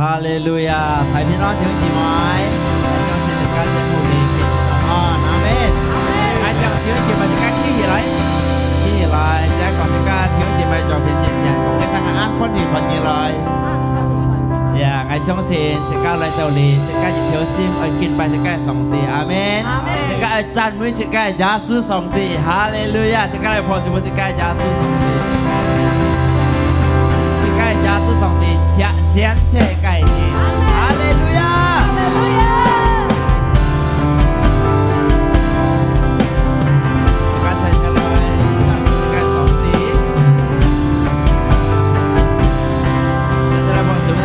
哈利路亚！太平安，弟兄姊妹，相信大家在努力嘅阿們，係將弟兄姊妹大家起來，再講大家弟兄姊妹做片前人，我哋睇下安分而分來。我相信大家來到呢，大家要小心，要敬拜大家上帝，阿門。大家要讚美大家耶穌上帝，哈利路亞！大家來破事，大家耶穌上帝。耶穌上帝先切界的，哈利路亞，哈利路亞。大家睇出來，大家上帝，大家放手呀。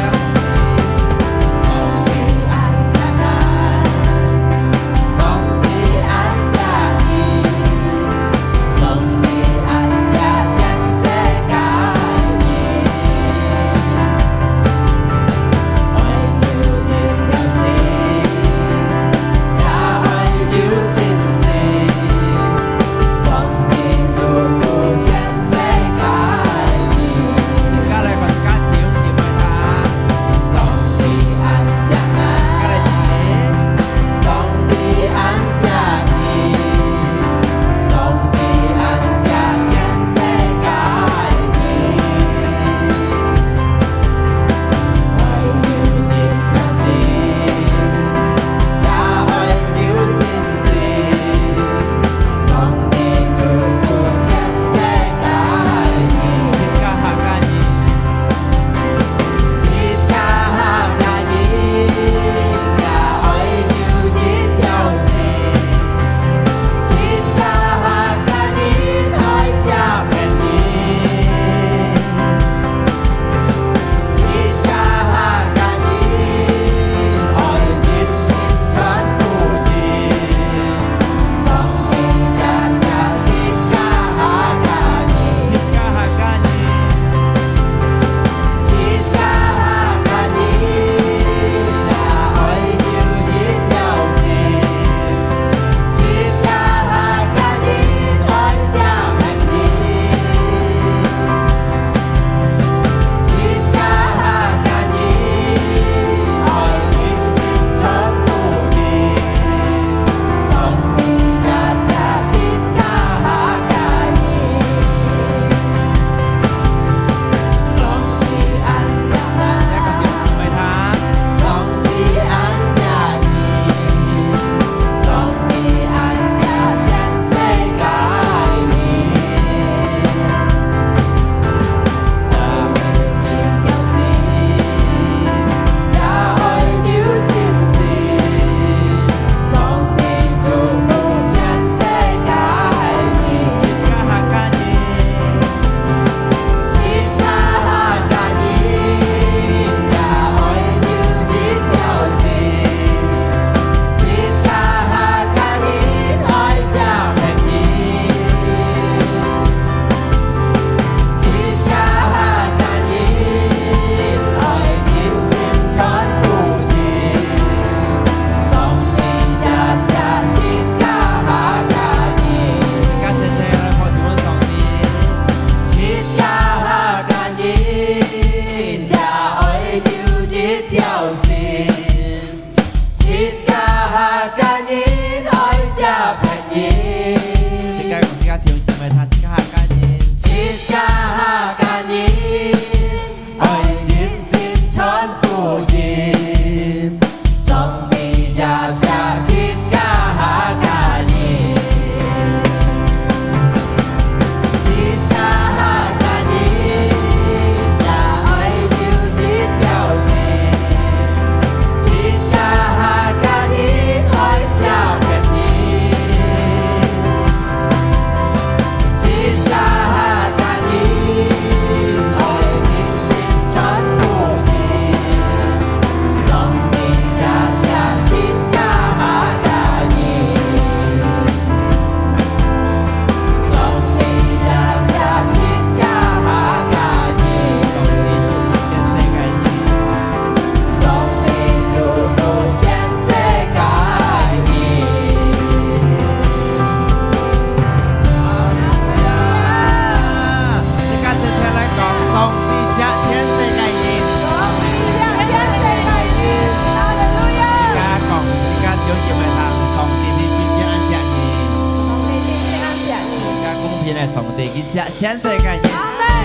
帝嘅全世界人，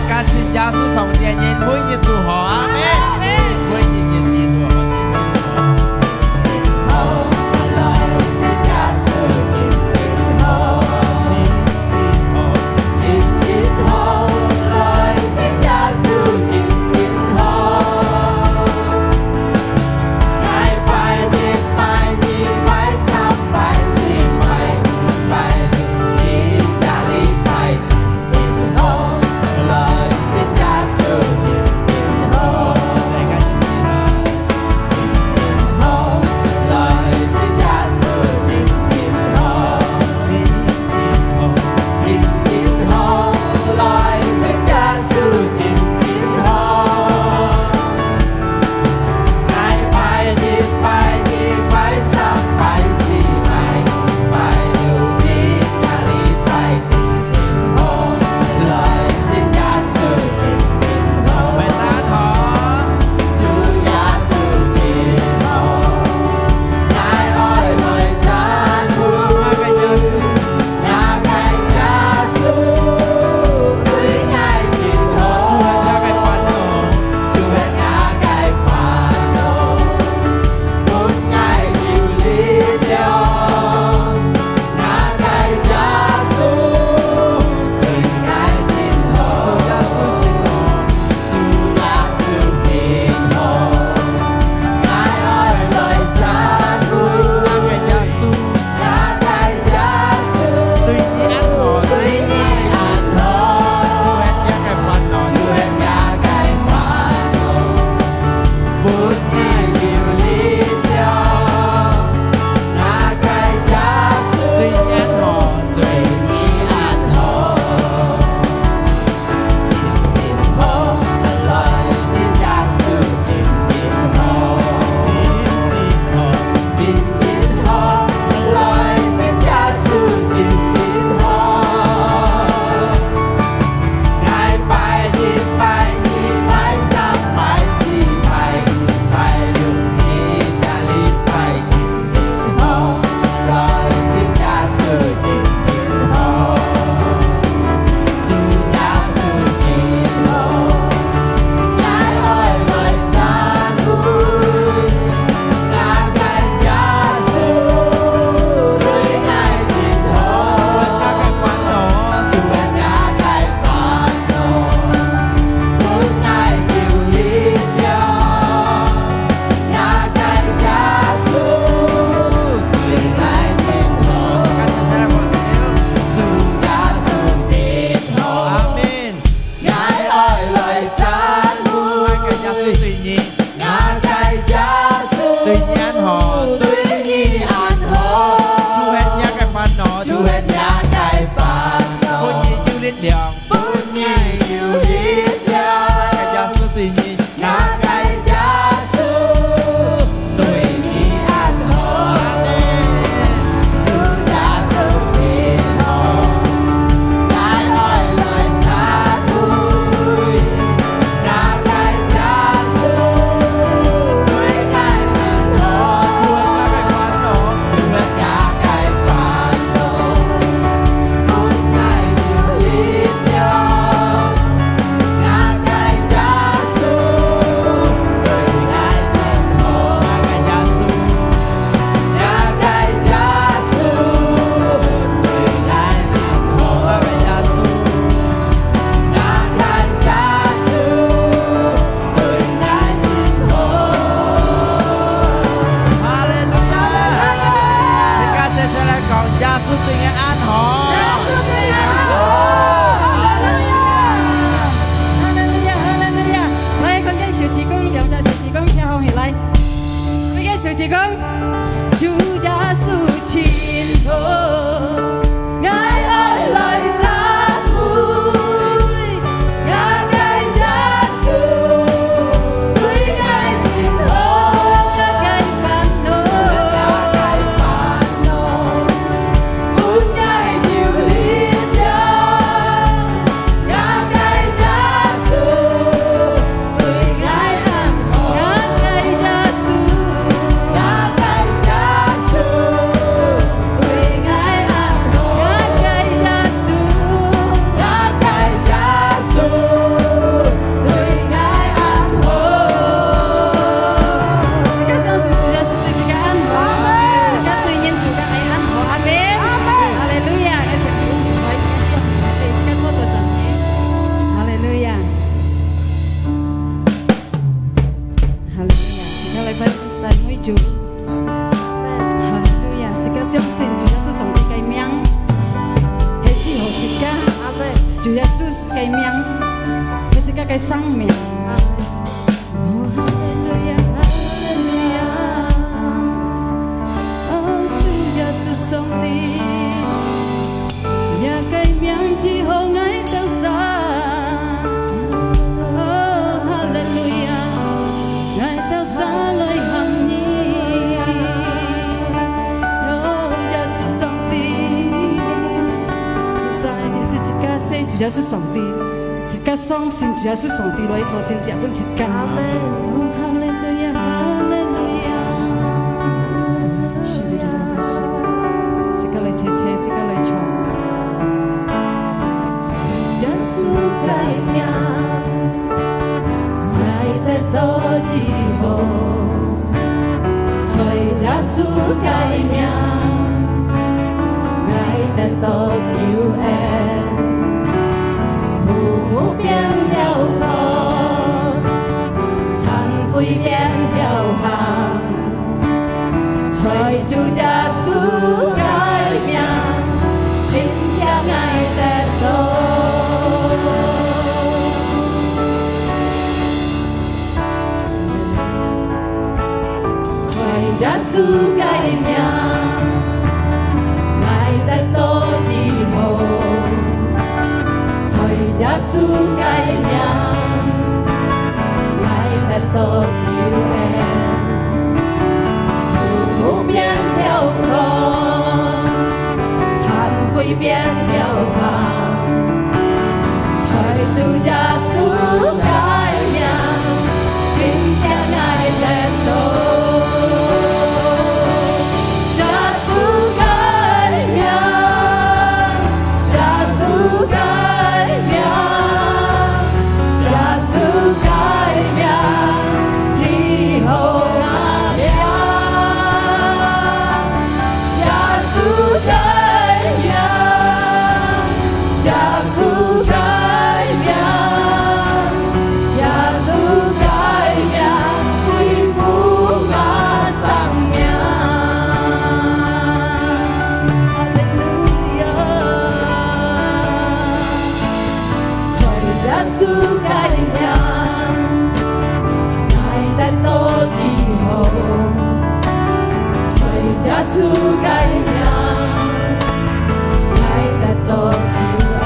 加信耶穌上帝人，每日都好，阿門，每日都好。Hãy subscribe Hallelujah， 而家嚟分在每主 ，Hallelujah， 而家相信主耶穌上帝嘅名，係之後而家，主耶穌嘅名，係而家嘅生命。上帝，也改名之後愛到神，哦，哈利路亞，愛到神來行義，哦，耶穌上帝，在第四節家寫主耶穌上帝，節家相信主耶穌上帝來做先這本節家，哦，哈利路亞，哈利路亞。切切，即刻嚟唱。耶穌改名，愛得到之後，隨耶穌改名，愛得到救恩，父母變了空，殘廢變了行，隨主耶穌改。心將愛得到，隨耶穌改名，愛得到之後，隨耶穌改名，愛得到救恩，父母變了空。會變了行，隨主耶穌改名，心將愛得到。耶穌改名，耶穌改名，耶穌改名，之後那名，耶穌改。耶穌改名，愛得到救恩，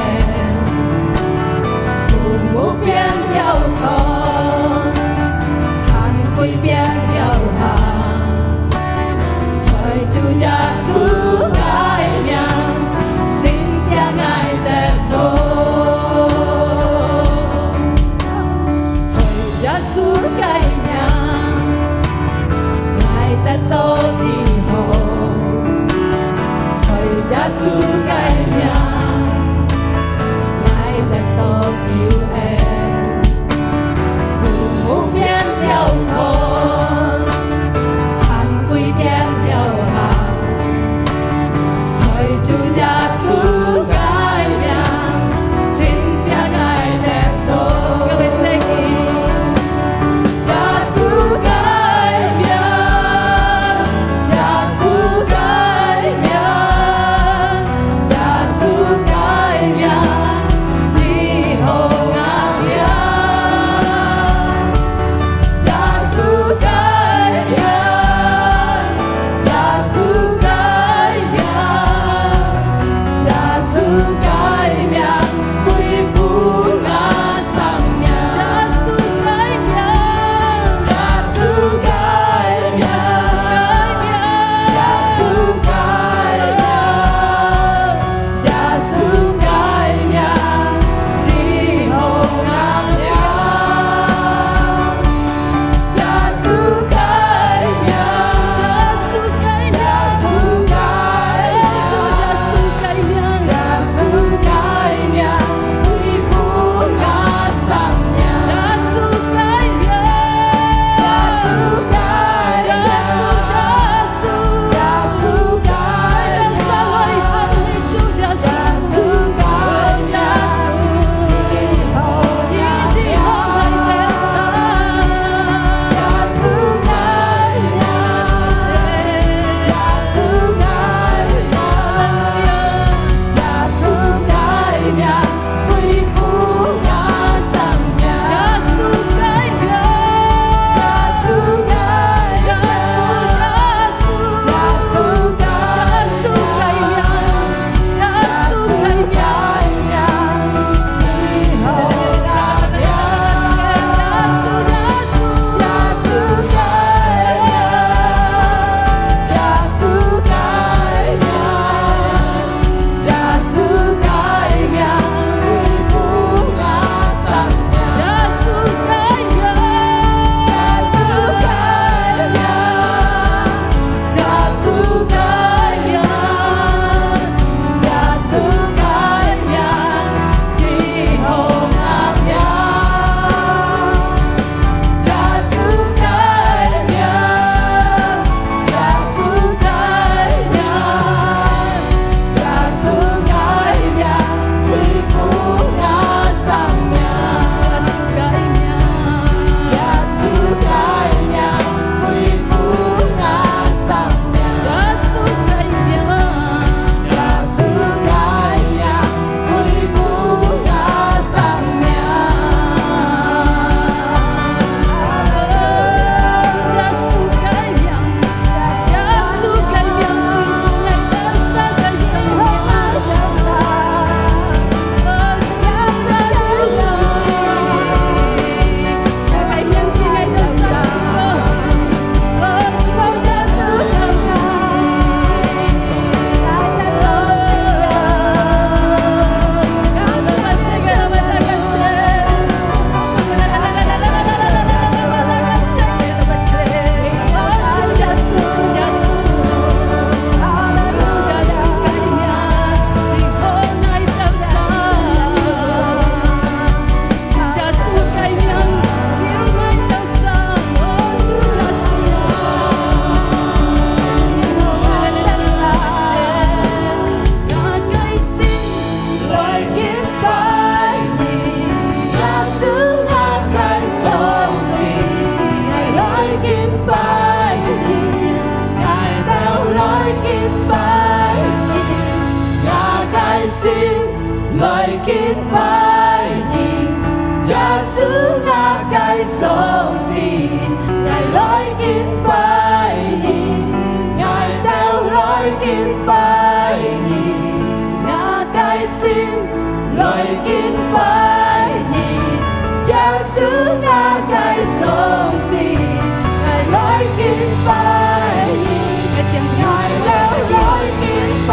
父母變了空，殘廢變了行，隨主耶穌改名，心將愛得到，隨耶穌改名，愛得到之後。耶穌改名，愛得到救恩，父母變了空，殘廢變了行，隨主耶穌改名，心將愛得到。這個係聖經，耶穌改名，耶穌改名。敬拜你，爱到来敬拜你，也该心来敬拜你，耶稣也该上帝，爱来敬拜你，爱到来敬拜你，也该心来敬拜你，耶稣也该上帝，爱来敬拜你，爱到来敬拜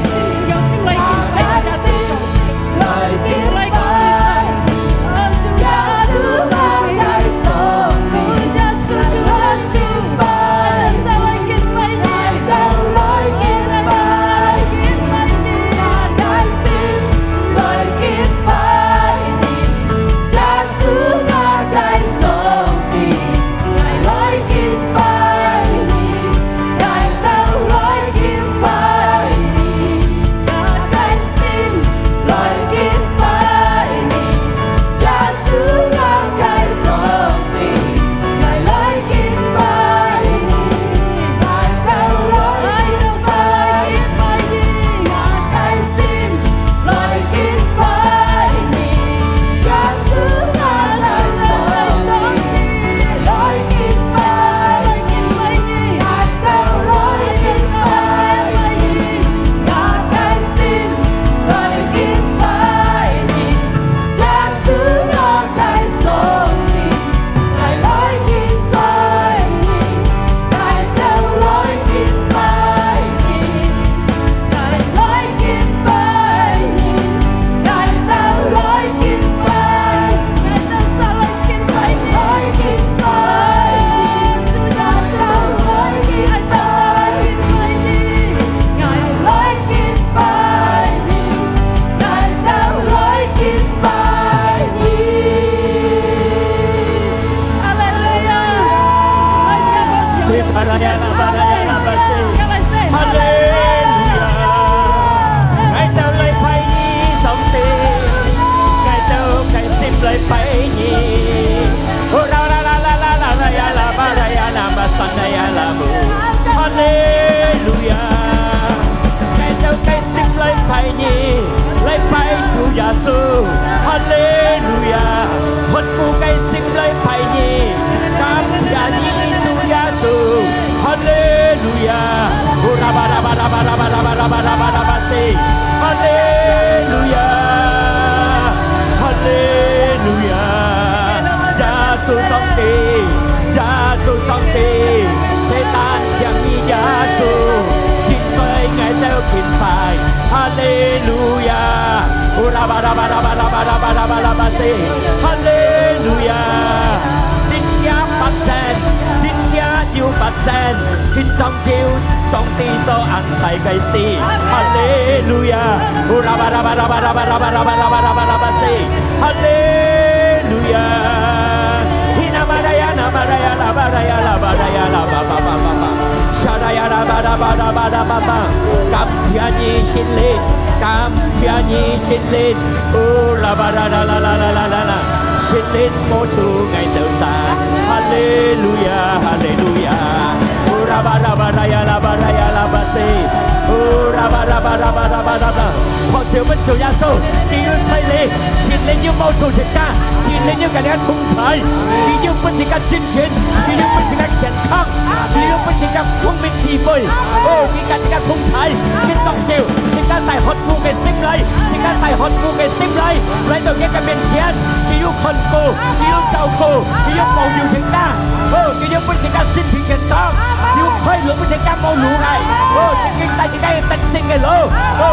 你，有心来敬拜耶稣，来敬拜你，耶稣也该上帝，耶稣就来敬拜，来敬拜你，爱到来敬拜你，也该心来敬拜你，耶稣也该上帝，爱来敬拜你，爱到來敬拜你，也該心來敬拜你，耶穌也該上帝，愛來敬拜你，愛到來敬拜你，也該心來敬拜你，耶穌也該上帝，愛來敬拜你，愛到來敬拜你，也該心來敬拜你，耶穌也該上帝，愛來敬拜你，愛到來敬拜你，愛來敬拜你，愛到來敬拜，愛到撒來敬拜你，來敬拜你，主耶穌來敬拜，愛到撒來敬拜你，愛來敬拜你，愛到來敬拜你。哈利路亞！哈利路亞，愛到來拜你上帝，愛到該心來拜你。哦啦啦啦啦啦啦啦呀啦巴啦呀啦巴桑啦呀啦姆，哈利路亞，愛到該心來拜你，來拜主耶穌，哈利路亞，คนผู้該心來拜你，感謝你主耶穌，哈利路亞。Ba ba ba ba ba ba ba ba ba ba ba ba ba say Hallelujah Hallelujah Yesus song ti Satan chẳng như Yesus xin với ngài theo kính phải Hallelujah Ura ba ba ba ba ba ba ba ba ba ba say Hallelujah xin giá bắt sen xin giá yêu bắt sen xin trong chiếu song ti so ăn tại cái si Hallelujah Ura ba ba ba ba ba ba ba ba ba ba ba ba ba say Hallelujah Hina baraya na baraya la baraya la baraya la ba ba ba ba ba Sharaya la ba da ba da ba da ba ba Cảm ơn Nhi xin lên Cảm ơn Nhi xin lên Oh la ba da la la la la la la la xin lên mô chủ ngày tự sáng Hallelujah Hallelujah Oh la ba da ba da ya la ba si Oh la ba da ba da ba da ba da ba พอเสียวมัน主耶穌只要睇你前你要冇做成家前你要跟人家同台你要不停嘅賺錢你要不停嘅健康你要不停嘅聰明智慧哦你跟人家同台你當照你家大學顧嘅心禮你家大學顧嘅心禮嚟到嘅面前你要看顧你要照顧你要保佑成家哦你要不停嘅身體健康你要快樂不停嘅冇路嚟哦你經濟你嘅特性嘅路哦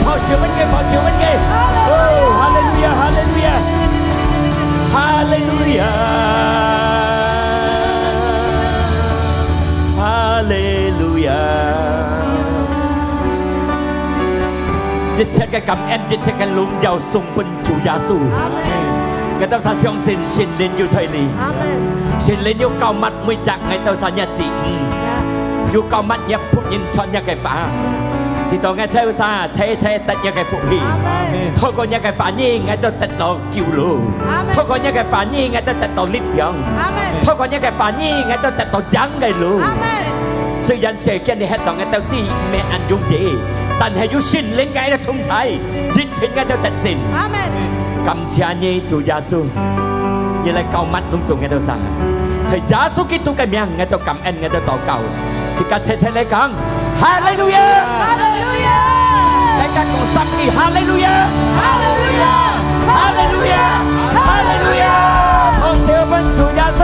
พอเชื่อมันเก่งโอ้ฮาเลลูยาฮาเลลูยาฮาเลลูยาฮาเลลูยาจิตใจกับกำแอนจิตใจกับลุงยาวทรงเป็น主耶穌ngày tao sa相信神靈要推你神靈要救物每隻ngày tao sa日子要救物一仆人穿一嘅法是當嘅超沙車車得一嘅福氣，透過一嘅反應，我都得到救贖；透過一嘅反應，我都得到力量；透過一嘅反應，我都得到獎嘅路。雖然世間你喺度嘅到底未按用嘅，但係要信靈嘅嘅同在，天天嘅都得勝。感謝你主耶穌，你嚟救乜都做嘅都晒，在耶穌基督嘅名，我都感恩，我都禱告。是家切切嚟講，哈利路亞，哈利路亞，大家講三句，哈利路亞，哈利路亞，哈利路亞，哈利路亞，奉召本主耶穌，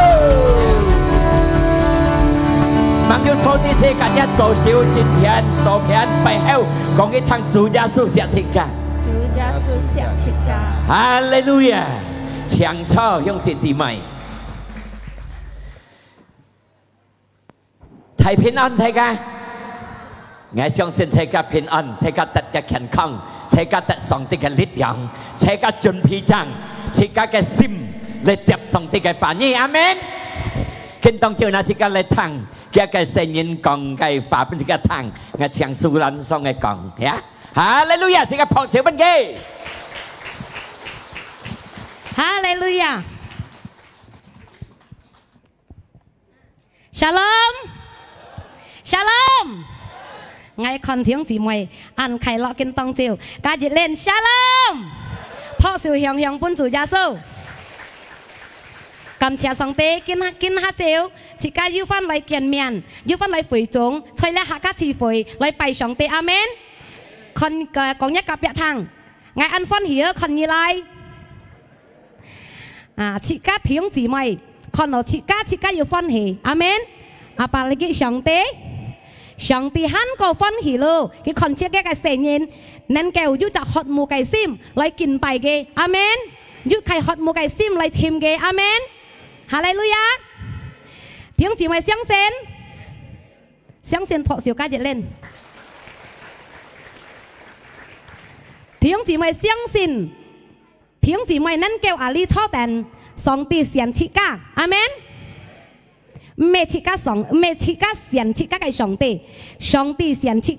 望要錯之世間一做小今天做片背後講一趟主耶穌寫世界，主耶穌寫世界，哈利路亞，唱錯用弟姊妹。太平安，大家，我相信大家平安，大家得嘅健康，大家得上帝嘅力量，大家準備上，大家嘅心嚟接上帝嘅話語，阿門。見當朝那大家嚟聽，嘅嘅聖言講嘅話，本大家聽，我唱蘇蘭上嘅講，呀，哈利路亞，大家拍手本嘅，哈利路亞 Shalom ngay con tiếng gì mày ăn khai lọ kinh tông chiều ca dịch lên Shalom phó sự hiền hiền bún chủ gia sâu cầm chia song tế kinh hát chiều chỉ ca yêu phân lại kiền miền yêu phân lại phủi trống chơi lại hạ các chi phủi lại bài song tế amen con có nhất cặp biệt thằng ngay ăn phân hía con như lai chỉ ca tiếng gì mày con nó chỉ ca yêu phân hỉ amen apalagi song tế song tế hắn có phân hỉ lô cái con chia cái sền nhiên nên kêu yêuจะhot mu cái sim lại kinh bài ghê amen yêu khai hot mu cái sim lại chim ghê amen hallelujah tiếng chỉ mày sáng sen thọ siêu ca dịch lên tiếng chỉ mày tiếng chỉ mày nên kêu ali cho đèn song tế xiên chi ca amen mẹ chị ca xiên chị ca cái song tế xiên chị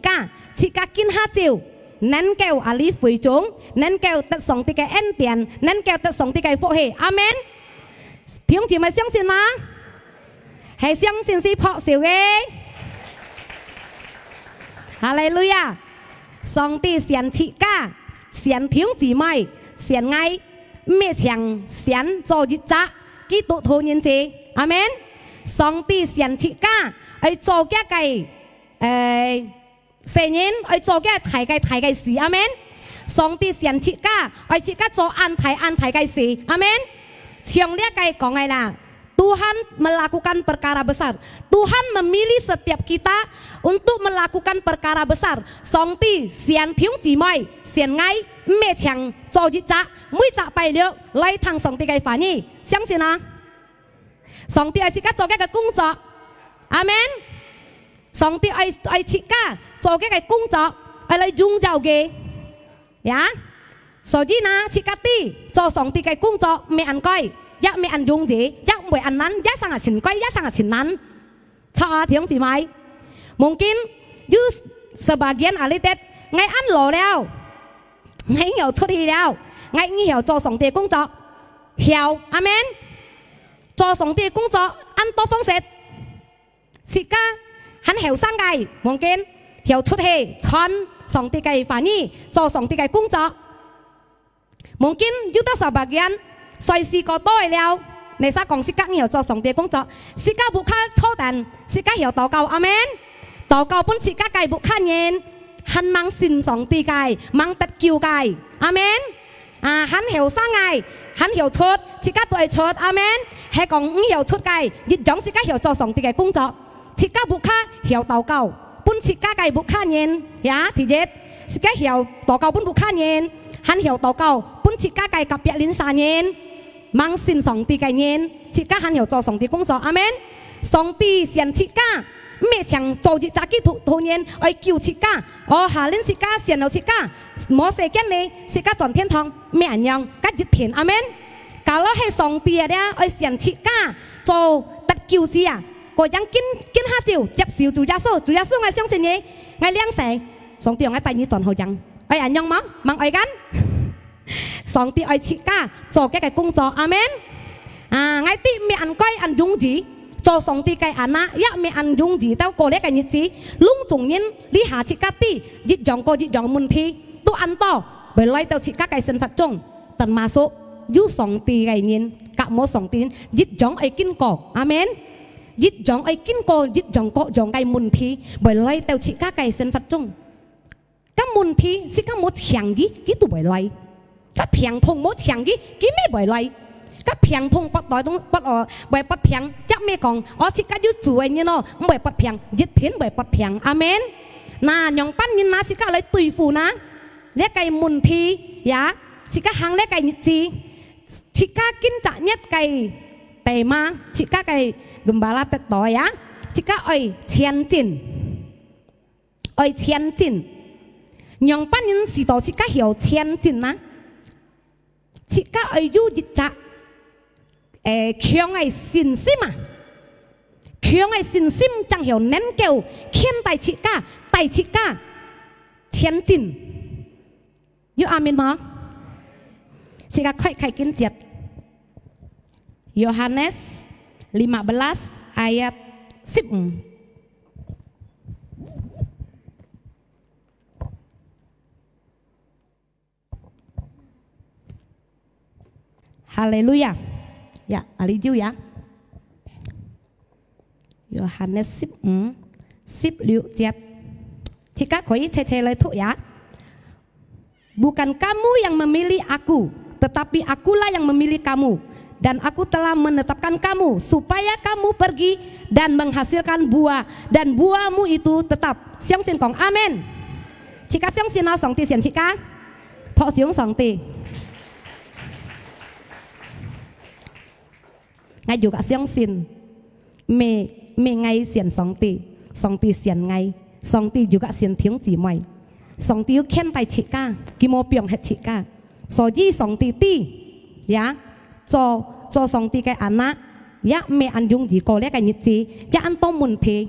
ca kinh hát chiều nên kêu ali phủi trống nên kêu tật song tế cái ân tiền nên kêu tật song tế cái phổ hệ amen tiếng chỉ mày相信嗎？係相信是樸少嘅。哈利路亞！上帝先賜家，先聽姊妹，先愛咩強，先做日子，基督徒人者，阿門。上帝先賜家，去做嘅計，成人去做嘅提嘅事，阿門。上帝先賜家，去設家做安提嘅事，阿門。Siang dia kayak kongai lah. Tuhan melakukan perkara besar. Tuhan memilih setiap kita untuk melakukan perkara besar. Song ti xian tiong chỉ mai, xian ngay mẹ chàng cho dịch giá, mỗi giá bài liệu lấy thằng song ti cái phản nhi,相信啊? Song ti ai chỉ cả cho cái công作, amen. Song ti ai chỉ cả cho cái công作, ai lấy dung giàu ghê, ya. Sở dĩ na chỉ cả ti cho song ti cái công作ไม่อันก้อยยักไม่อันยุ่งจียักไม่อันนั้นยักสั่งฉินก้อยยักสั่งฉินนั้นชอบเถียงจีไหม mungkin you sebagian ahli tet ไงอันหล่อแล้วไงเหี่ยวทุทีแล้วไงเหี่ยว做上帝工作เหี่ยวอาเมน做上帝工作按多方式สิกาหันเหี่ยวสร้างไก่ mungkin เหี่ยวทุทีช้อน上帝嘅反應做上帝嘅工作mungkin juga sebagian saya si kotor了，你啥講是講要做上帝工作，是講不看錯但，是講要禱告，阿門。禱告本是講計不看人，很忙信上帝計，忙得救計，阿門。很曉生計，很曉出，是講對出，阿門。係講唔曉出計，亦總是講要做上帝嘅工作，是講不看曉禱告，本是講計不看人，呀，第一，是講曉禱告本不看人。hắn hiểu祷告，本切家計及別領撒人，mang信上帝嘅人，切家hắn hiểu做上帝工作，阿門。上帝先切家，咩想做日扎基徒人，愛救切家，下領切家，先後切家，冇世間咧，切家進天堂，咩人樣，吉日田，阿門。假如係上帝嘅咧，愛先切家做得救事啊，個人見下照接受主耶穌，主耶穌我相信你，我兩世。song ti ngay tay như chọn hậu chẳng ai anh nhong mắm mang ai gắn song ti ai chị ca cho cái công cho amen ngay ti mẹ ăn coi ăn dung gì cho song ti cái anh á ya mẹ ăn dung gì tao cô lấy cái nhị gì lung trùng nhiên đi hạ chị ca ti dịch dòng cô dịch dòng mun thi tu ăn to bởi lấy tao chị ca cái sinh phật trung tận mà số du song ti cái nhiên cả mỗi song ti dịch dòng ai kinh cổ amen dịch dòng ai kinh cổ dịch dòng cổ dòng cái mun thi bởi lấy tao chị ca cái sinh phật trung các mun thi sĩ các một chẳng gì cái tụ bởi lấy các phiền thông một chẳng gì cái mấy bởi lấy các phiền thông bắt đói đúng bắt bởi bắt phiền chắc mấy còn ở sĩ các yếu chủ anh như nó bởi bắt phiền dịch thiên bởi bắt phiền amen na nhong pan nhìn na sĩ các lấy tùy phụ na lấy cái mun thi ya sĩ các hàng lấy cái gì sĩ các kinh trả nhất cái tề ma sĩ các cái gembala tết đói ya sĩ các ơi chiến chiến nhong pan nhìn sĩ tổ sĩ các hiểu chiến chiến na chị ca ở du dịch cha, khiêng ai xin sim à, khiêng ai xin sim chẳng hiểu nén kêu, khiên tay chị ca, chiến trình, you amen mà, chị ca khai kiến diệt, Yohanes 15 ayat 10. Haleluya. Ya, aliju ya. Yohanes 10:10. Jika kau cecele itu ya. Bukan kamu yang memilih aku, tetapi akulah yang memilih kamu. Dan aku telah menetapkan kamu supaya kamu pergi dan menghasilkan buah, dan buahmu itu tetap. Xiang xin kong amen. Jika xiang xin na song ti xian jika, phó xiang song ti. Ngay juga xiang xin me ngay xian song ti xian ngay song ti juga xian tiếng chỉ mày song ti khen tay chị ca kim mô biong hết chị ca so ji song ti ya cho song ti cái anh á ya me ăn dung gì có lẽ cái nhị gì ya ăn to mun thế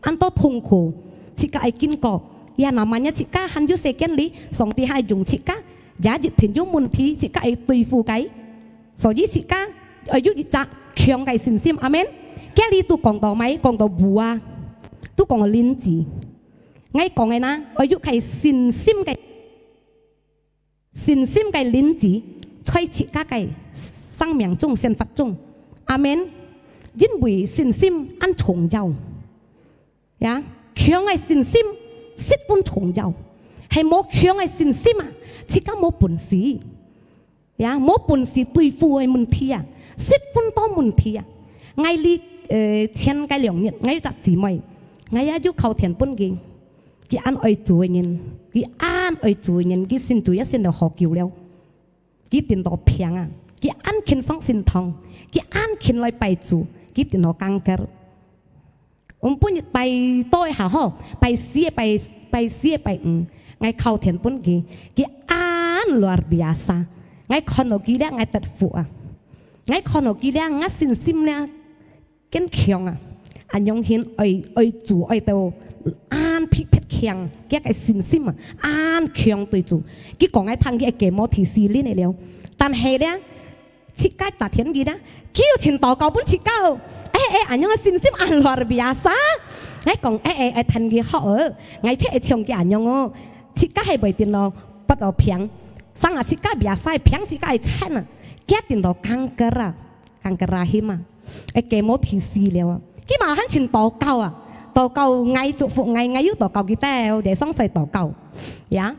ăn to thùng khổ chị ca ai kinh có ya namanya chị ca han ju second li song ti hai dung chị ca ya dịch thiên dung mun thi chị ca ai tùy phụ cái so ji chị ca ở dưới dịch chặt khiêng cái xin sim amen cái li tu còn tàu máy còn tàu bùa tu còn linh gì ngay còn ngay na ở dưới cái xin sim cái linh gì chơi chị các cái sang miệng trung sen phật trung amen dính bụi xin sim ăn trồng dầu ya khiêng cái xin sim xích bún trồng dầu hay mua khiêng cái xin sim à chỉ có mua bún xí ya mua bún xí tùy phụ hay mình thi à xích phun to mun thi à ngay li thiên cái lượng nhiệt ngay đặt gì mày ngay ở chỗ khâu thiền bún cái ăn ơi chuối nhìn cái ăn ơi chuối nhìn cái xin chuối xin được học kiểu leo cái tiền đồ phiền à cái ăn khiến sống xin thong cái ăn khiến lại bay chu cái tiền đồ căng cơ bún nhiệt bay tôi hả ho bay xía ngay khâu thiền bún cái ăn luar biasa ngay con nó kia ngay tật phụ à ngay con nó kia ngay xin sim nè cái khiêng à anh nhung hiền ơi chủ ơi tao an phết khiêng cái xin sim à an khiêng tụi chủ cái còn ngay thằng cái mò thì xì lên này liao但係咧切街大田嘅咧叫全道教本切街anh nhung xin sim an luar biasa ngay còn thằng cái họ ở ngay thế chồng cái anh nhung切街係為電腦不到平sang à切街biasa平切街係慘啊cái tiền đồ căng cơ ra hi mà cái mốt thì xì liao à cái mà hắn xin tổ cầu ngay chụp phụ ngay yếu tổ cầu cái tao để xong xây tổ cầu ya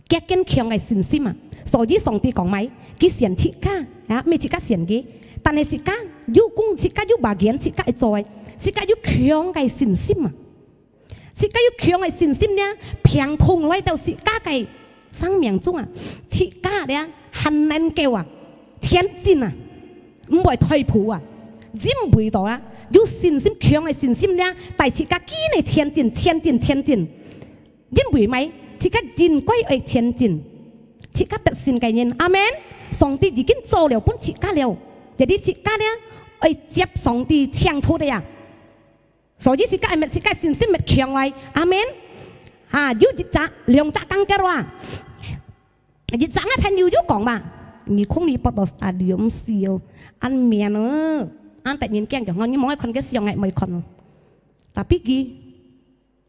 cái khiêng ngày xin sim mà so với song ti còn mấy cái xiên chị ca ya mấy chị ca xiên cái但係chị ca yêu cung chị ca yêu bà kiến chị ca rồi chị ca yêu khiêng ngày xin sim mà chị ca yêu khiêng ngày xin sim nha phiền thùng lấy tao chị ca cái sang miệng chung à chị ca đấy hắn nên kêu à thiên진啊，唔係退步啊，只唔會到啦，要信心強嘅信心咧，但係自家堅係前進，因為咪自家認歸係前進，自家特信嘅人，阿門。上帝已經做了本自家了，有啲自家咧係接上帝창조的呀，所以自家係咪自家信心咪強嚟，阿門。要日咋兩隻更加哇，日咋嘅朋友都講嘛，你空你不到stadium笑，安面啊，安突然間就我你冇คน嘅上嘅ไม่คน，tapi佢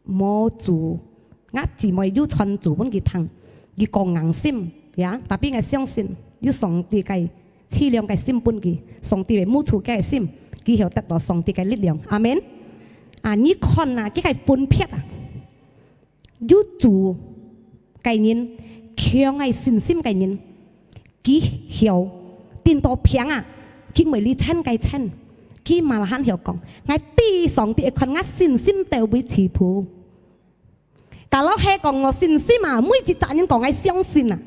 冇做，啱只冇要傳做本佢聽，佢講硬心呀，tapi我相信要上帝嘅賜亮嘅心本佢，上帝嘅冇錯嘅心，佢要得到上帝嘅力量，阿門。你看啊，佢係分別啊。要做概念，強嘅信心概念，佢曉顛倒平啊，佢咪你親計親，佢馬來漢曉講，我地上啲看我信心就會起步。假如係講我信心啊，每一責任講我相信啊，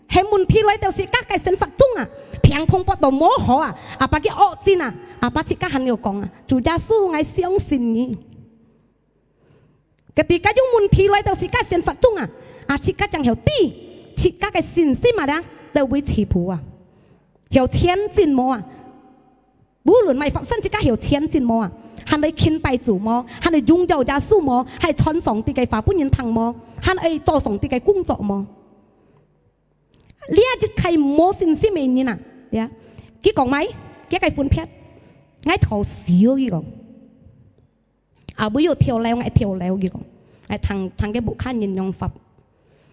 係問題來就是家嘅生活中啊，平通不到摸好啊，把佢惡戰啊，把自家很有講啊，主耶穌我相信你。ketika yung munti lai到時間生活中啊，自家就曉啲，自家嘅信心啊，都會起步啊，曉前進麼啊？無論咪發生自家曉前進麼啊？係你敬拜主麼？係你擁有耶穌麼？係傳上帝嘅話本人聽麼？係你做上帝嘅工作麼？呢一啲係冇信心嘅人啊，呀，佢講咪？佢係分別，我頭少佢講。不要跳樓，我跳樓嘅講，ทาง嘅บุคคลยินยอง法，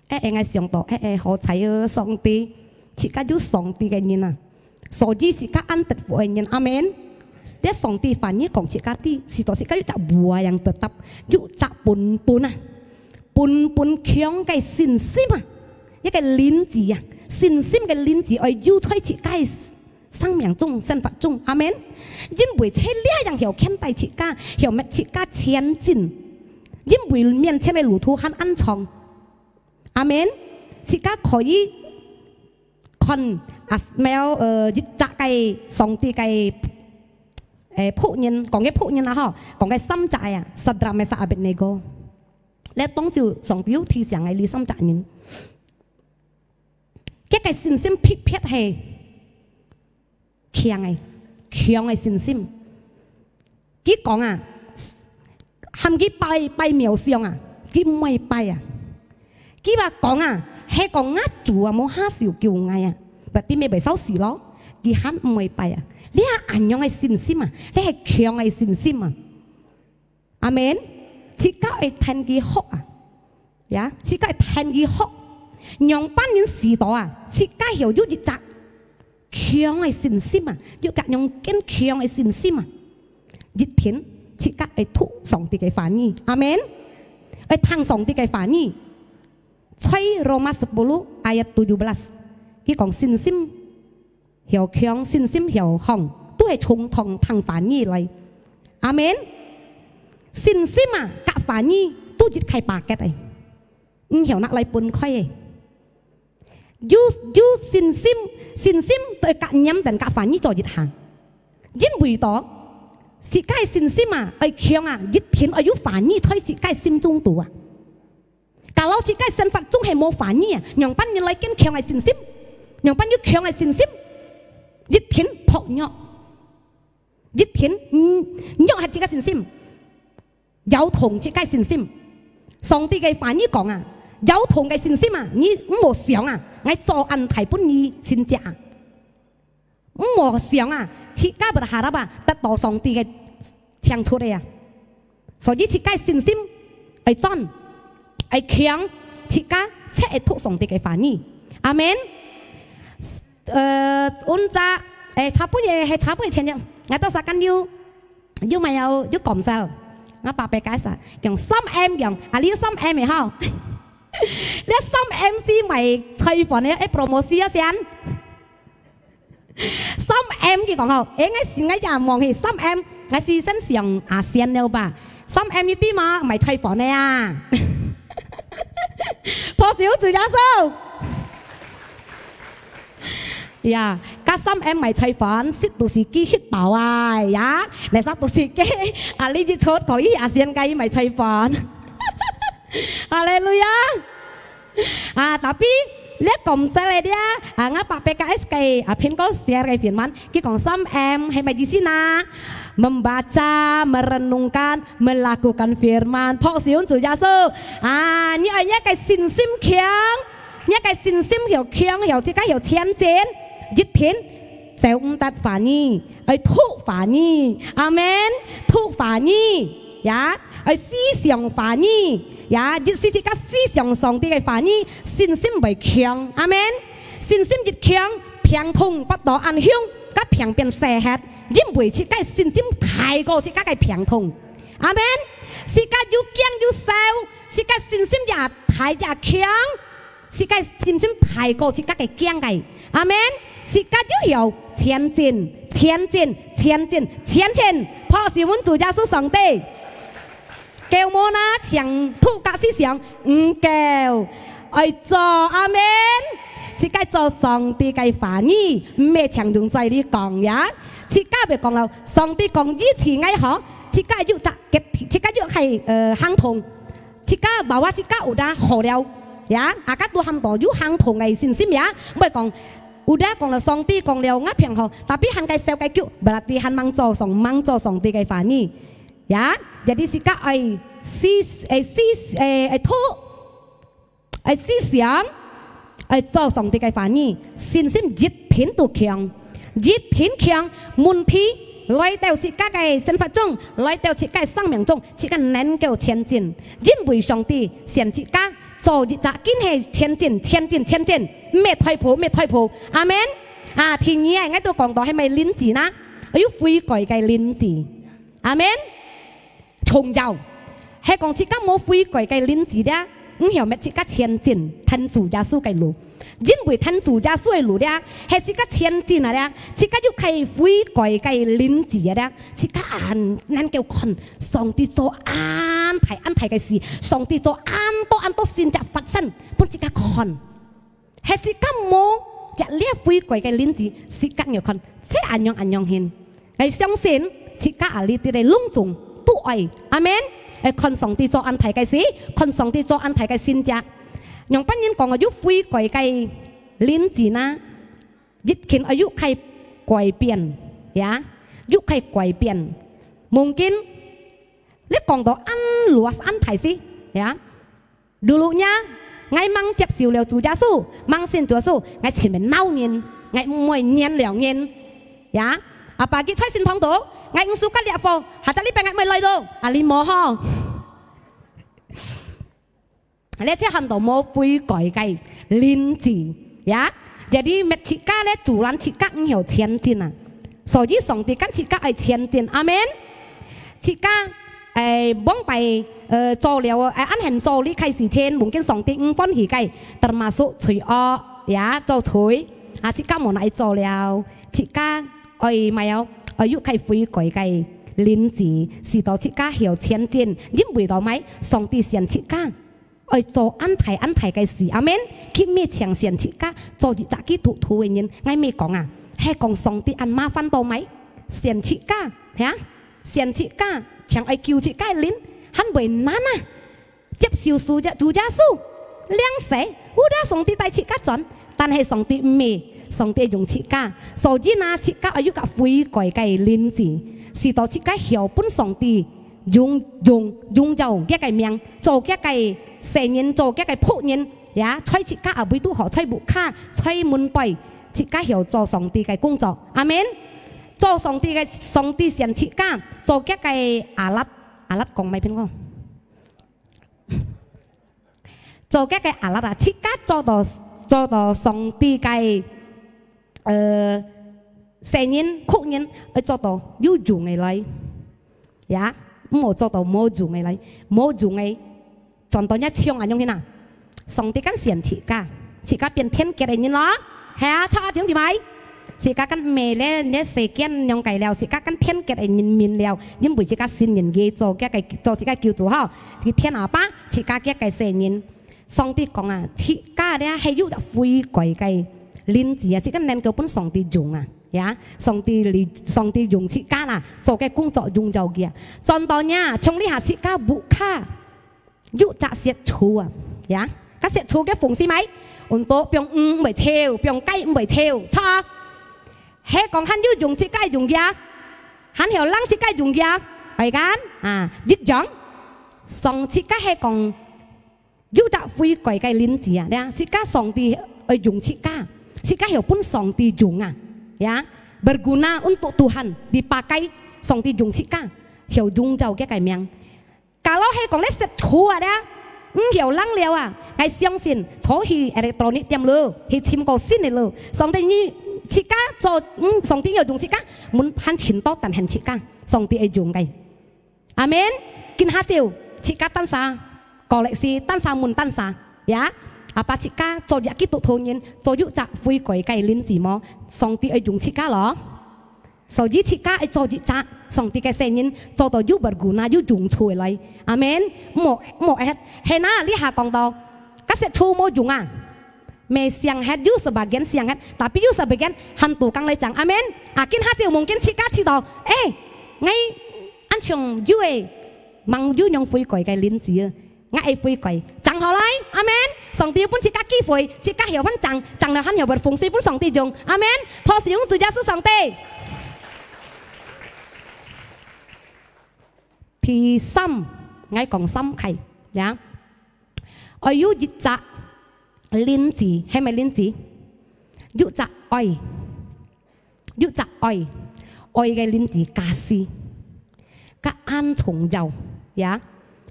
我想到好彩上帝，自家有上帝嘅人啊，所以自家安得福嘅人，阿門。啲上帝反而講自家啲，是到自家要集和yang tetap，要集本啊，本強嘅信心啊，一個鏈子啊，信心嘅鏈子，要推自家。生命中、生活中，阿門。因為這兩樣要看待自家，要乜自家前進，因為面前嘅路途很安全，阿門。自家可以看日責嘅上帝嘅僕人，講嘅僕人啊，講嘅心債啊，實在咪實阿別尼個，你當就上帝要提醒你心責任，嘅個信心撇係。強嘅信心，佢講啊，含佢拜廟上啊，佢唔係拜啊，佢話講啊，係講壓住啊，冇下少叫嗌啊，或啲咩咪收事咯，佢肯唔係拜啊，你係硬樣嘅信心啊，你係強嘅信心啊，阿門，自家係聽佢學啊，呀，自家係聽佢學，讓班人時代啊，自家曉咗熱責。強嘅信心啊，要格用堅強嘅信心啊，一天自家係吐上帝嘅反應，阿門。係聽上帝嘅反應。在Roma 10 ayat 17，佢講信心又強，信心又紅，都係從聽反應嚟，阿門。信心啊，夾反應都一係白嘅嚟，唔曉嗱嚟半開嘅。要信心對格飲定格反應做熱行，因為到自家信心啊，係強啊，一天要反應在自家心中度啊。假如自家生活中係冇反應啊，讓班人來堅強嘅信心，讓班人強嘅信心，一天破弱，一天弱係自家信心，有同自家信心，上帝嘅反應講啊。有同嘅信心啊，你唔想啊，我做安提本意先正，唔想啊，自家不得下啦吧，得到上帝嘅창出嚟啊，所以自家信心係真係強，自家即係吐上帝嘅反應，阿門。差不多係差不多前日，我都實緊要咪有講曬，我白白解釋，用3M 用，你3M 咪好。你3MC 咪催貨你promosi 一聲3M 佢講好，我時我就望起3M，我是身上阿仙了吧？3M 呢啲嘛，咪催貨你啊！破少住咗數呀，加3M 咪催貨，識到時機識爆啊呀！你識到時機呢啲錯可以阿仙計咪催貨。哈利路亞！tapi lihat komsel dia, ngapa PKS kayak Pinko share kayak firman, kita konsam hema di sini membaca, merenungkan, melakukan firman. Phok siun Chúa Giêsu, như ấy nhá cái xin sim kiang, nhá cái xin sim hiểu kiang hiểu chỉ cái hiểu thiên chiến, dịch thiên, sẽ tát phá nhi, thu phá nhi, amen, thu phá nhi, ya,思想phá nhi.呀，一是这个思想上帝嘅反應，信心為強，阿們。信心越強，平通不到暗香，甲平變蛇核，因為這個信心太過這個嘅平通，阿們。這個要驚要笑，這個信心也太也強，這個信心太過這個嘅驚嘅，阿們。這個就要前進，前進，前進，前進，破是阮主耶穌上帝。叫我呢，強吐格思想唔叫，愛做阿們，是該做上帝嘅話語，唔係強用在你講呀。是家別講了，上帝講以前愛好，是家要責嘅，是家要係行同，是家冇話是家有得好了呀，家都喊到要行同嘅信心呀，唔係講。udah講了上帝講了啱平好，但係行嘅小嘅叫，berarti 行mang做上帝嘅話語。ya jadi sikap思想做上帝嘅反應，信心熱天都強，熱天強，問題來到自家嘅生活中，來到自家嘅生命中，自家能夠前進，因為上帝先自家做日子，今係前進，前進，前進，咩退步，咩退步，阿們啊，ทีนี้ไงตัว講到係咪ลิ้นจีนะ要悔改嘅ลิ้นจี阿們重遊係講自家冇悔改嘅ลิ้นจี咧，唔曉咩自家前進，吞主耶穌嘅路，因為吞主耶穌嘅路咧，係自家前進啊咧，自家要係悔改嘅ลิ้นจี啊咧，自家能夠看上帝做安排嘅事，上帝做安多善就發生，幫自家看，係自家冇日呢悔改嘅ลิ้นจี，自家要看，即係安樣現，係相信自家呢啲嚟隆重。都愛，阿們，看上帝做安排嘅事，看上帝做安排嘅先者。用班人講要悔改嘅ลิ้นจีนะ一見要係改變，呀，要係改變。mungkin，你講到luas安排事，呀，dulunya，我mang接受了主耶穌，mang信主耶穌，我前面9年，我每年2年，呀，阿爸佢出信堂度。ngay ứng suka lihat po, hata li pengen meloi lo, ali moho. Lihat saya hantar mau pui koi kai linci, ya. Jadi Meksika le jualan Cika nghiu前進啊，所以上帝跟Cika係前進，阿們。Cika bong by 做了按很做呢開始前，mungkin上帝分喜計，termasuk 除惡呀做除，Cika冇嚟做了，Cika咪有。要係悔改嘅ลิ้นจี是到自家曉前進，因為到咪上帝先自家愛做安排嘅事，阿們，佢咩強先自家做自己土嘅人，我咩講啊？係講上帝安麻煩到咪先自家嚇，先自家強愛叫自家ลิ้น很為難啊！接受主耶穌兩世，我哋上帝帶自家轉，但係上帝唔係。上帝用自家，所以呢，自家要個悔改嘅ลิ้นจี是到自家曉本上帝用就一個命，做一個成人，做一個僕人，呀，吹自家會都學吹木卡，吹滿背，自家曉做上帝嘅工作，阿們，做上帝先自家做一個阿拉講咪邊個？做一個阿拉啊，自家做到上帝嘅。成人、僕人去做到要用嘅嚟，呀，冇做到冇用嘅嚟，冇用嘅，賺到一槍啊！用嘅呐，上帝跟先自家變天傑嘅人咯，係啊，差點點咪？自家跟咩咧？你世間用計了，自家跟天傑嘅人面了，因為自家先人嘅做自家叫做好，佢天阿爸自家嘅成人，上帝講啊，自家咧係要悔改嘅。ลิ้นจี啊，自己能夠幫上帝用啊，呀，上帝用自家啦，做嘅工作用就嘅，上到呢，從呢下自家บุค่ายุจะเสียชู啊，呀，個เสียชู嘅奉仕咪， untuk piong bảy theo piong cây bảy theo cho he còn hắn yêu dùng chỉ cái dùng giá hắn hiểu lăng chỉ cái dùng giá phải gán dứt chóng xong chỉ cái he còn yêu đã vui quậy cái linh gì à đấy chỉ cái xong thì dùng chỉ cái hiểu pun xong thì dùng ya berguna untuk Tuhan dipakai xong thì dùng chỉ cái hiểu dùng giàu cái miệng kalau he còn lấy sệt khua đấy hiểu lăng liao ngày相信所以 electronic 點了，係簽過先嚟了。上帝呢，設家做上帝要用設家，滿很錢多但很設家，上帝係用嘅。阿們，見下照設家單啥，過歷史單啥滿單啥，呀，阿爸設家做日基督徒人，做喐集悔改嘅領字麼？上帝係用設家咯。所以設家係做日集，上帝嘅聖人做到喐berguna喐用出嚟。阿們，冇係嗱呢下講到。Kasih cuma junga, mesiang head you sebagian siang head, tapi you sebagian hantu kang lecang, amen. Akin hasil mungkin cika cito, ngay anh chồng you mang you nhung phui quậy cái linh gì, ngay phui quậy, chẳng họ lại, amen. Song tiêu pun cika kỹ phui, cika hiểu vẫn chẳng là hắn hiểu bật phụng si pun song tiêu dùng, amen. Phò sử dụng từ gia sư song tê. Thì xăm, ngay còn xăm khay, yeah. Ở yêu dịch dạ linh gì hay mày linh gì? Yêu dạ oi cái linh gì cá si, cá ăn trồng dầu, ya.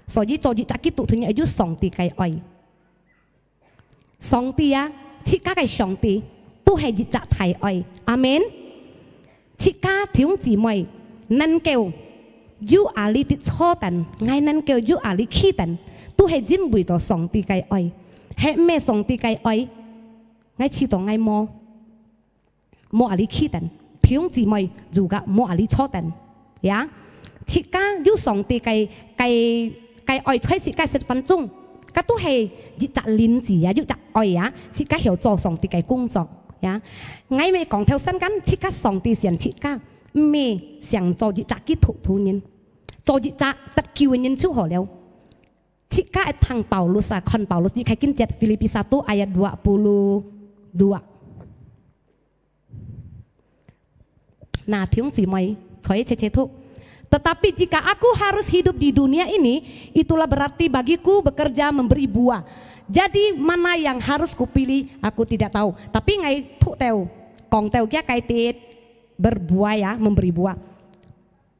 所以做dịch dạ cái tụ thứ nhất yêu song ti cái oi, song ti chỉ cá cái song ti,都係dịch dạ thầy oi, amen. Chỉ cá thiếu gì mày, nên kêu yêu à li tít cho tần, ngay nên kêu yêu à li khi tần. Tu hay dính bụi đó song ti cái oi, hay mẹ song ti cái oi, ngay chỉ đó ngay mò ở đây khi tận, thiếu gì mày dù cả mò ở đây cho tận, ya, chỉ cả yêu song ti cái oi chơi chỉ cái sự phân chung, cái tu hay dịch chặt linh gì ya, yêu chặt oi ya, chỉ cả hiểu cho song ti cái công作, ya, ngay mẹ còn theo sân cắn chỉ cả song ti xiên chỉ cả mẹ xiên cho dịch chặt kỹ thuật thu nhân, cho dịch chặt tất kiu nhân chú họ léo. Jika tang Paulus kon Paulus jika kinjet Filipi 1 ayat 22. Nah, tiung si mai koi cecetu. Tetapi jika aku harus hidup di dunia ini, itulah berarti bagiku bekerja memberi buah. Jadi mana yang harus kupilih aku tidak tahu. Tapi ngai tu teu, kong teu kia kaitit berbuah ya, memberi buah.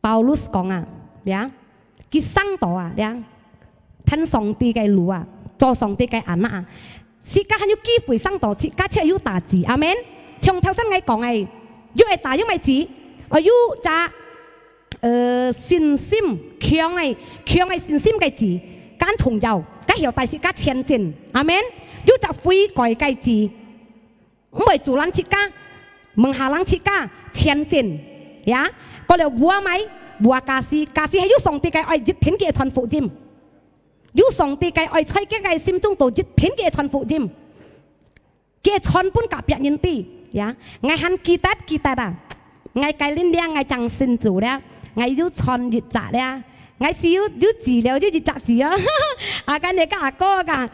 Paulus konga, ya, kisang toa, ya. Thân song ti cái lúa, cho song ti cái ăn sĩ ca hắn yêu kỹ phơi sang tổ, sĩ ca chơi yêu tà chỉ, amen. Trong theo sang ngày講ngày, yêu ai tà yêu mày chỉ, yêu cha, xin sim, khiong ngày xin sim cái chỉ, can trồng giàu, cái hiểu tài sĩ ca chiến chiến, amen. Yêu cha phơi cõi cái chỉ, mày chủ lăng sĩ ca, mừng hà lăng sĩ ca chiến chiến, ya, có điều bùa mấy, bùa cà si hay yêu song ti cái ai dịch thiên kia thuần phụ chim. yêu song ti cái oi chơi cái sim trong tổ chức thiên cái chọn phụ chim, cái chọn pun cặp nhận ti, ya, ngày hắn kita ngày cái linh điang ngày chẳng xin chủ đấy, ngày yêu chọn dịch trả đấy, ngày xíu yêu chỉ liệu yêu dịch trả gì cái này cả cô cả,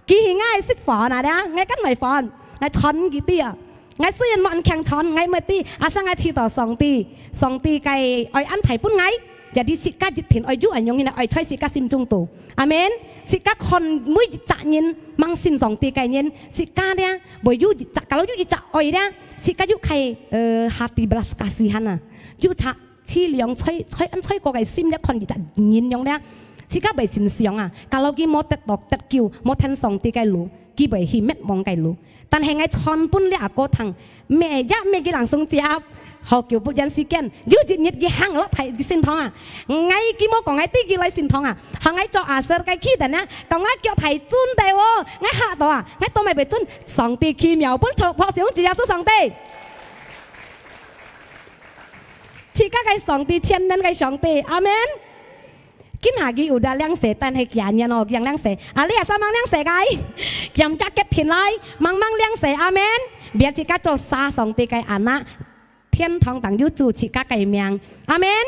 kỳ ngày xích phò nè đấy, ngày cắt mày phò, ngày chọn cái ti ngày xưa nhân mọn khang chọn ngày mới ti, sang ngày chỉ tỏ song ti cái oi ăn thải pun ngày. Jadi sika jitin oyu anyong ina oy choi sika sim chung tu, amen. Sika kon mui jita nyin mang sin song ti kai nyin sika dia boy yu jita kalau yu jita oy dia sika yu kai hati belas kasihan yu cha chi liang choi an choi ko kai sim dia kon jita nyin yong dia sika bai sin siong kalau ki mo tet dok tet kiu mo tan song ti kai lu ki bai hi met mong kai lu tan hengai chon pun le ako thang me ya me ki lang sung jiap họ kiểu bộ dân si ken, dù chỉ nhiệt cái hàng lót thầy xin thong ngay cái mô còn ngay tí cái lại xin thong hàng ngay cho sơ cái khi đó nè, còn ngay kiểu thầy chun đây ô, ngay hạ đó ngay tôi mày bị chun, song ti khi miao bún chọc phò xíu chỉ là số song ti, chỉ các cái song ti thiên nên cái song ti, amen. Kinh hà cái udah liang se tan hay kia nhân hoặc yang liang se, lihat sao mang liang se cái, yang jacket thiên lại, mang liang se, amen. Biar chỉ các cho sa song ti cái anak thiên thong tặng yêu chủ chỉ các cái miệng, amen.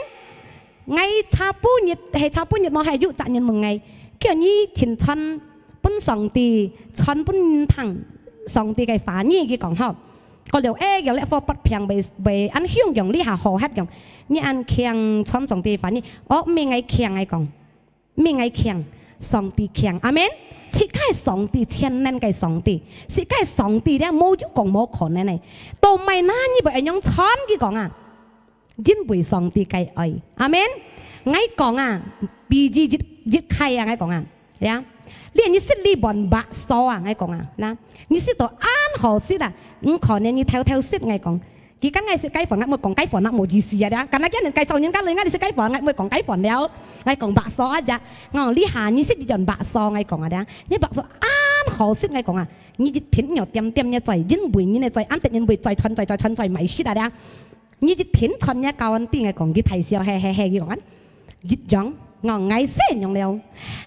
Ngay cha pu nhiệt mà hay yêu chặt nhân mừng ngày, kiểu như chín chọn bún sòng tì chọn bún thằng 上帝嘅反應佢講好，個條有咧科不平被按香用呢下好黑用，你按強傳上帝反應，我咩嗌強嗌講，咩嗌強，上帝強，阿們。切開上帝千年嘅上帝，切開上帝咧冇就講冇可能嘅，都唔係嗱你被人用傳佢講啊，因為上帝嘅愛，阿們。我講啊，比之日開啊，我講啊，呀，你識你本白數啊，我講啊，嗱，你識到安何識啊？唔可能你偷識我講，佢跟我識解放，我冇講解放，我冇意思啊，啲，咁啊，一年介紹人家你，我哋識解放，我冇講解放了，我講白數啊啫，我講你下你識人白數，我講啊啲，你白數安何識我講啊，你一天又點一再，因為你再安定因為再存在咪識啊啲，你一天存一教安啲我講，佢提示我係佢講。一樣，我愛先用了，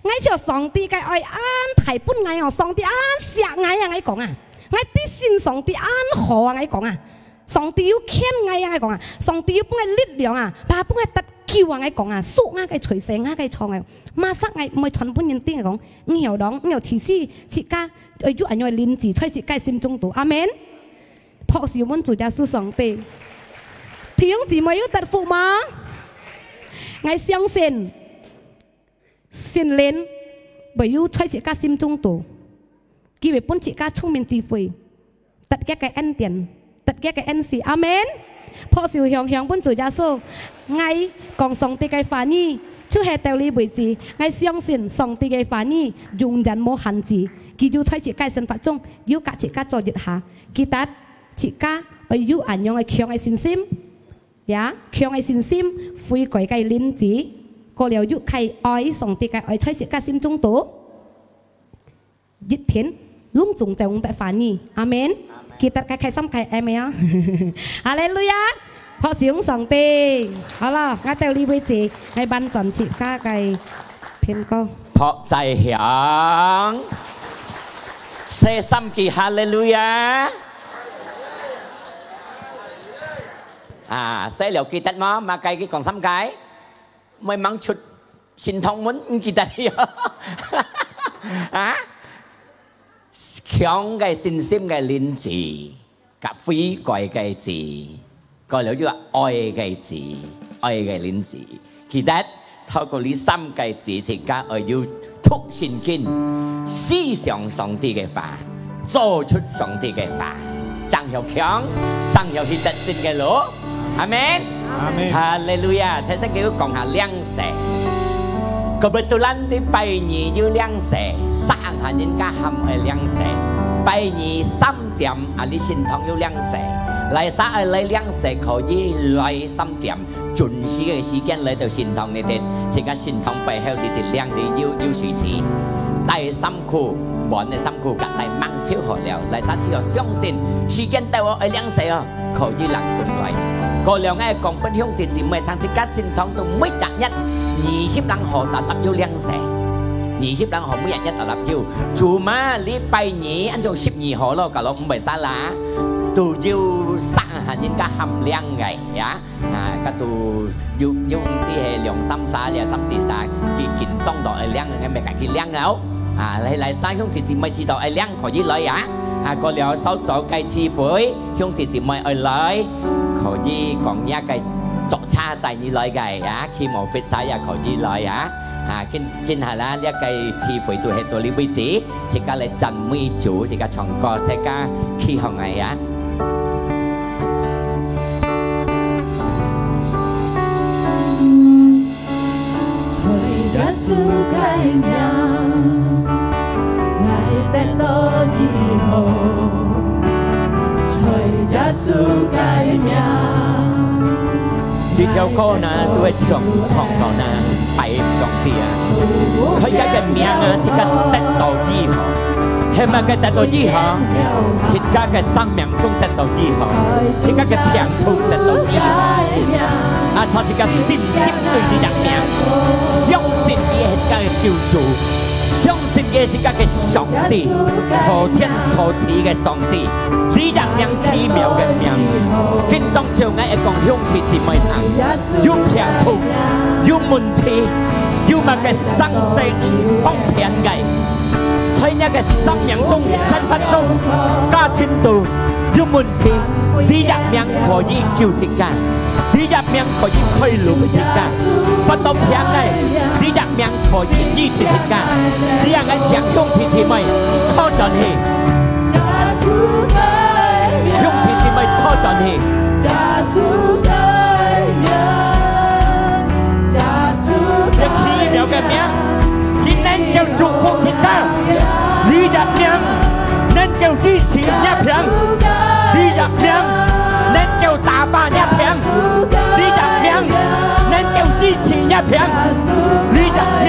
愛就上帝嘅愛安排本愛我，上帝安錫愛啊，我講啊，我啲先上帝安好啊，我講啊，上帝要牽愛啊，我講啊，上帝要幫我力量啊，把幫我得救啊，我講啊，屬我嘅隨性我嘅創啊，馬上我唔係傳本人啲我講，我有講，我有慈師設家，要人要連字吹設家心中度，阿門。樸少本主耶穌上帝，弟兄姊妹要得福嗎？我相信聖靈唯有在自家心中度，佢會幫自家聰明智慧，得一個恩典，得一個恩賜，阿門。樸少向本主耶穌，我講上帝嘅話語，就係道理為止。我相信上帝嘅話語，容人冇限制，佢要在自家生活中，要甲自家做一下，佢得自家要按樣嘅強嘅信心。呀，強嘅信心，悔改嘅鏈子，過了欲係愛上帝嘅愛，在自家心中度，一天隆重就用得反應，阿門。記得嘅開心嘅阿門啊，哈利路亞，學上上帝，好啦，我到呢位置，我班陣切家嘅片歌，學在響，寫心記哈利路亞。saya lihat kita mah makai cái còn xăm cái mới mang chút xin thông muốn kita đi khiong cái xin sim cái linh gì cả phi gọi cái gì gọi là như oi cái gì oi cái linh gì kita透過呢三個字，而家我要促善經思想上帝嘅話，做出上帝嘅話，增有強，增有顯得善嘅路。阿們，阿們，哈利路亞！睇先佢講下兩世，kebetulan di pagi you 兩世，三下人家喊係兩世，pagi 3點啊，你先堂要兩世，嚟曬係嚟兩世可以嚟3點，準時嘅時間嚟到先堂你哋，而家先堂背後你哋兩地要水池，第3區。bọn này xăm khu cả tay mang siêu hồn lèo lại sao chỉ có相信時間帶我ở兩世哦，可以能順來。個兩個講分享啲姊妹，但是家先堂到每日20人學達達要兩世，20人學每日達達要，做嘛禮拜2按照12號咯，搞到唔係啥啦，都要3下人家含兩嘅呀，個都要啲係2、3、4、2、3、4、3，佢見裝到係兩嘅，咪係佢兩嘅。嚟三兄弟姊妹知道ไอ้เลี้ยง可以來啊！個了手做計智慧，兄弟姊妹來可以講一個作差仔你來嘅啊，佢冇fit晒啊可以來啊！見下啦，呢一個智慧都係到呢位置，而家嚟讚美主，而家唱歌，而家起行嚟啊！隨着世界名。得到之後，隨着世界名。呢條歌呢都係唱到呢拜上帝啊，隨着嘅名啊，即刻得到之後，係咪嘅得到之後？即刻嘅生命中得到之後，即刻嘅平安得到之後，才是個信心對呢隻名，相信佢係個救主。相信嘅是個嘅上帝，創天創地嘅上帝，呢一樣奇妙嘅名，經當將我一講兄弟姊妹行，要平安，要問題，要乜嘅生死唔方便嘅，在那个生命中、生活中、家庭度有問題，你入命可以救世界，你入命可以推路世界，不到平嘅，你入命可以醫治世界，你讓人想用脾氣咪錯咗你，用脾氣咪錯咗你。一奇妙嘅名，今年就祝福天家，你入命能夠支持一片，你入命能夠打發一片，你入命能夠支持一片，你入命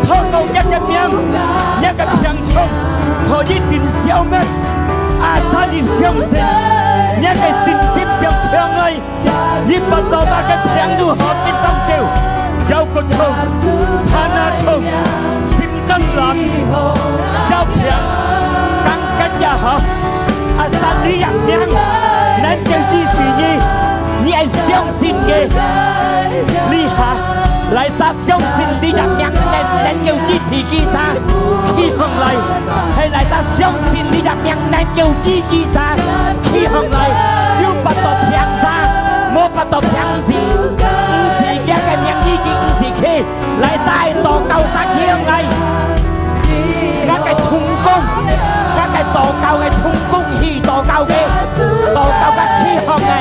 透過一個命，一個貧窮可以變消滅，他的相信一個信心變強烈，一不到那個平路和平當照。有個痛，他那痛，心真冷，有平，剛剛也好，神你入命，能夠支持你，你係相信嘅，你下嚟殺相信你入命，能夠支持佢啥，佢向嚟係嚟殺相信你入命，能夠支持啥，佢向嚟要不到平啥，冇不到平時。一個名醫治唔是佢嚟帶禱告殺向嚟，一個通工，一個禱告嘅通工去禱告嘅，禱告嘅氣向嚟，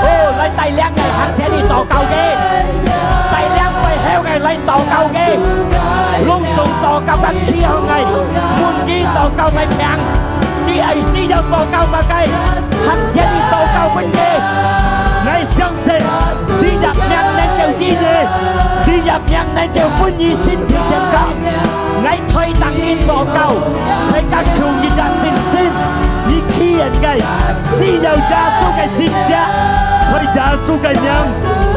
哦嚟帶領嘅行者嚟禱告嘅，帶領為後嘅嚟禱告嘅，隆重禱告嘅氣向嚟，滿意禱告嘅平，只係只有禱告嘅計，行者嚟禱告嘅嘅，我相信你入命能夠治愈，你入命能夠本意身體健康，我推動你禱告，才敢求你嘅信心，你欺人嘅，是有耶穌嘅十字架，在耶穌嘅名，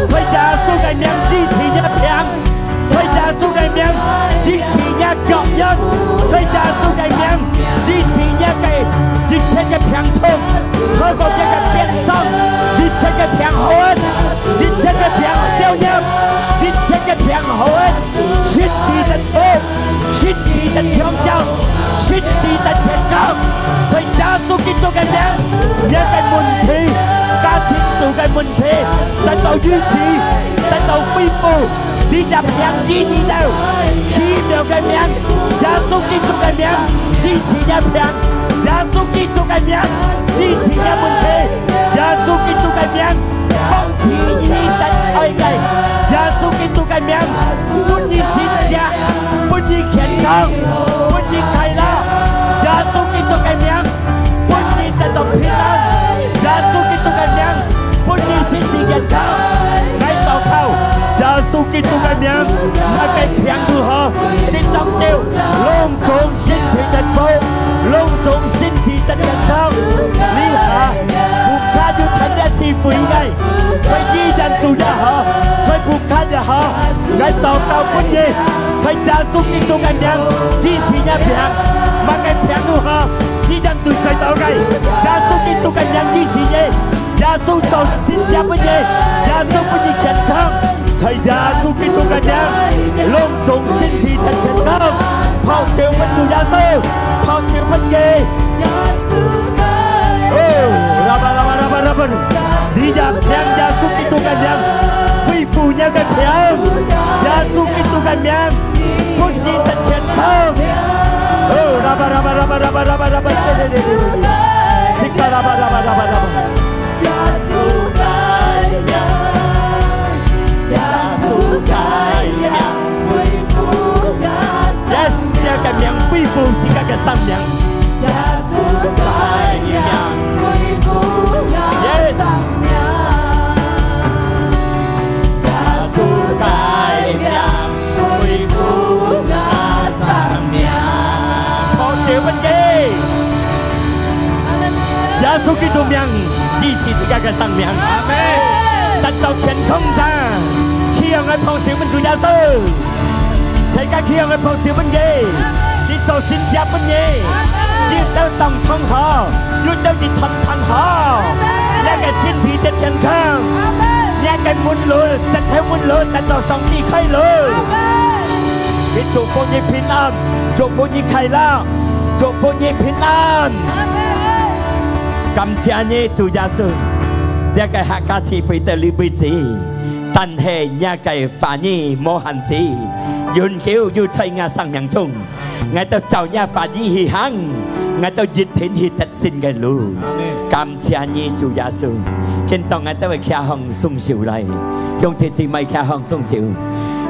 在耶穌嘅名支持一片，在耶穌嘅名支持一個人，在耶穌嘅名支持一個一切嘅平痛，透過一個變相，一切嘅平安，一切嘅平消業，一切嘅平安，身體的福，身體的長壽，身體的健康，在耶穌基督嘅名，一個問題，家庭度嘅問題得到醫治，得到恢復。你入命支持到奇妙嘅名，耶穌基督嘅名支持一片，耶穌基督嘅名支持一問題，耶穌基督嘅名幫持醫生愛嘅，耶穌基督嘅名本意善良，本意健康，本意快樂，耶穌基督嘅名本意得到平安，耶穌基督嘅名本意身體健康，愛禱告。耶穌基督嘅名，那個平如何？正當照，隆重身體的福，隆重身體的健康。你下，不看就看得起悔改，在醫人度也好，在不看也好，愛禱告本意，在耶穌基督嘅名支持一平，那個平如何？醫人度在禱告，耶穌基督嘅名支持你，耶穌做新加本意，耶穌本意健康。在耶穌基督嘅名，隆重身體的健康，拋掉不做耶穌，拋掉不義。哦，拉巴，你入命耶穌基督嘅名，恢復一個平，耶穌基督嘅名，本意的健康。哦，拉巴，是卡拉巴。Yes, dia akan yang vivo jika kesam yang Yes. Họ chịu bên kia Giá số kỹ thuật miệng Duy trì tất cả cái sang miệng Amen. Tận đầu chuyện không ra Khi ông ấy phong xíu bên chủ giá số Thế cả khi ông ấy phong xíu bên kia Đi tổ xin giáp bên kia Đi đâu tổng thông họ Luôn đâu đi thần họ Nhà cái xin thị chất chân khang Nhà cái muốn lùi Tận theo muốn lùi Tận đầu sống đi khai lùi Vì chủ con như phiên âm 祝福你快乐，祝福你平安。感謝你主耶穌，呢個客家詞彙的裏邊子，但係呢個法語冇限制，願叫要在我生命中，我都就呢法語去行，我都熱天去得勝嘅路。感謝你主耶穌，見到我都會騎向送笑嚟，用鐵子咪騎向送笑。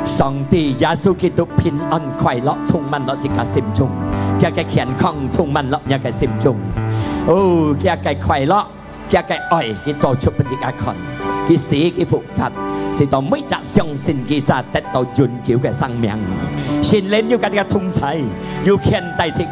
上帝耶穌基督平安快樂充滿落自己心中，佢嘅健康充滿落你嘅心中。哦，佢嘅快樂，佢嘅愛，佢做出俾自己看，佢死佢復活，使到每日相信佢實得到永久嘅生命。聖靈要佢嘅同在，要牽帶自己，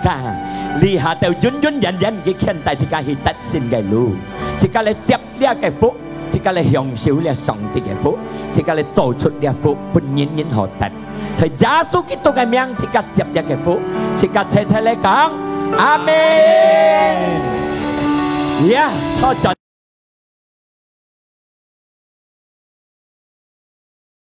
離下到永永遠遠嘅牽帶自己去得勝嘅路，自己嚟接呢個福。自己嚟享受呢上帝嘅福，自己嚟做出呢福，本人人可得。在耶穌基督嘅名，自己接呢個福，自己齊齊嚟講，阿門。呀，多謝。